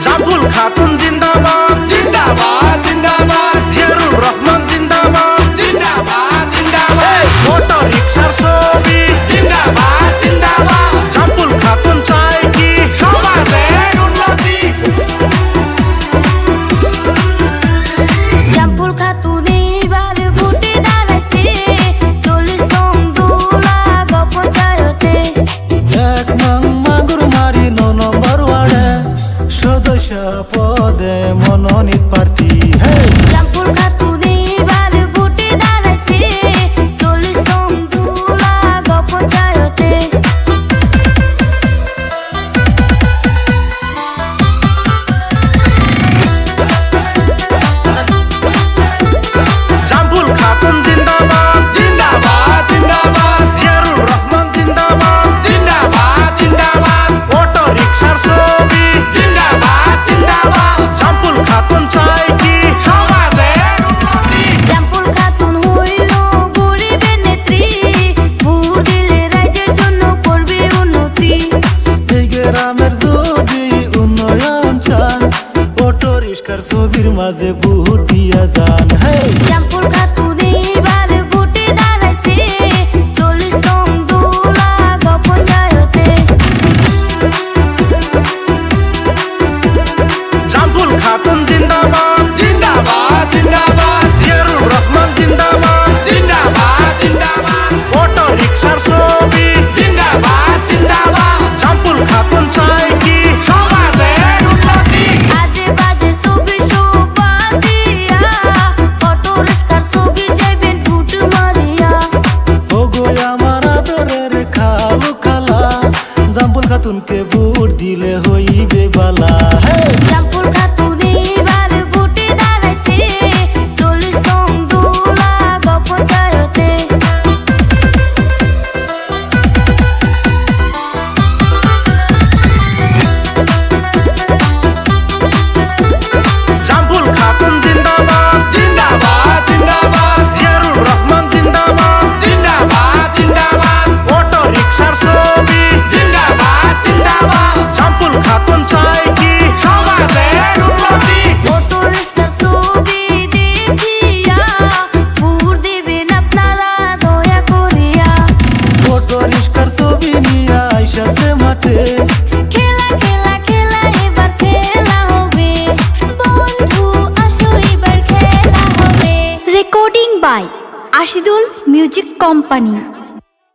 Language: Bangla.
জাম্পুল খাতুন জিন্দাবাদ জিন্দাবাদ জিন্দাবাদ জিয়ারুর রহমান জিন্দাবাদ জিন্দাবাদ জিন্দাবাদ মোটর রিকশার ছবি জিন্দাবাদ জিন্দাবাদ জাম্পুল খাতুন চায় কি সমাজের উন্নতি জাম্পুল খাতুন এবার ভোটে দাঁড়াইছে 40তম দোলা পঞ্চায়েতে এক মাগুর মারি ৯ নম্বর ওয়ার্ডে সদস্য পদে মনোনীত প্রার্থী জাম্পুল খাতুন এবার ভোটে দাঁড়াইছে 40তম দোলা পঞ্চায়েতে জাম্পুল খাতুন জিন্দাবাদ জিন্দাবাদ জিন্দাবাদ জিয়ারুর রহমান জিন্দাবাদ জিন্দাবাদ জিন্দাবাদ মোটর রিকশার ছবি জিন্দাবাদ জিন্দাবাদ জাম্পুল খাতুন চায় কি সমাজের উন্নতি জাম্পুল খাতুন হইল গরিবের নেত্রী ভোট দিলে রাজ্যের জন্য করবে উন্নতি এই গ্রামের যদি উন্নয়ন চান অটো রিক্সার ছবির মাঝে ভোট দিয়া যান জাম্পুল খাতুন এবার ভোটে দাঁড়াইছে 40তম দোলা পঞ্চায়েতে জাম্পুল খাতুন জিন্দাবাদ জিন্দাবাদ জিন্দাবাদ জিয়ারুর রহমান জিন্দাবাদ জিন্দাবাদ জিন্দাবাদ মোটর রিকশার ছবি জিন্দাবাদ জিন্দাবাদ জাম্পুল খাতুন চায় কি সমাজের উন্নতি আজে বাজে ছবি সোফা দিয়া অটো রিক্সার ছবি যাইবেন ভোট মারিয়া ওগো আমার আদরের খালু খালা জাম্পুল খাতুনকে ভোট দিলে হইবে বালা জাম্পুল খাতুন এবার ভোটে দাঁড়াইছে 40তম দোলা পঞ্চায়েতে জাম্পুল খাতুন জিন্দাবাদ জিন্দাবাদ জিন্দাবাদ জিয়ারুর রহমান জিন্দাবাদ জিন্দাবাদ জিন্দাবাদ মোটর রিকশার ছবি জিন্দাবাদ জিন্দাবাদ জাম্পুল খাতুন চায় কি সমাজের উন্নতি অটো রিক্সার ছবি দেখিয়া ভোট দেবেন আপনারা দয়া করিয়া অটো রিক্সার ছবি নিয়ে আইসাছে মাঠে খেলা খেলা খেলা এবার খেলা হবে বন্ধু আসো এবার খেলা হবে recording by Ashidul music company.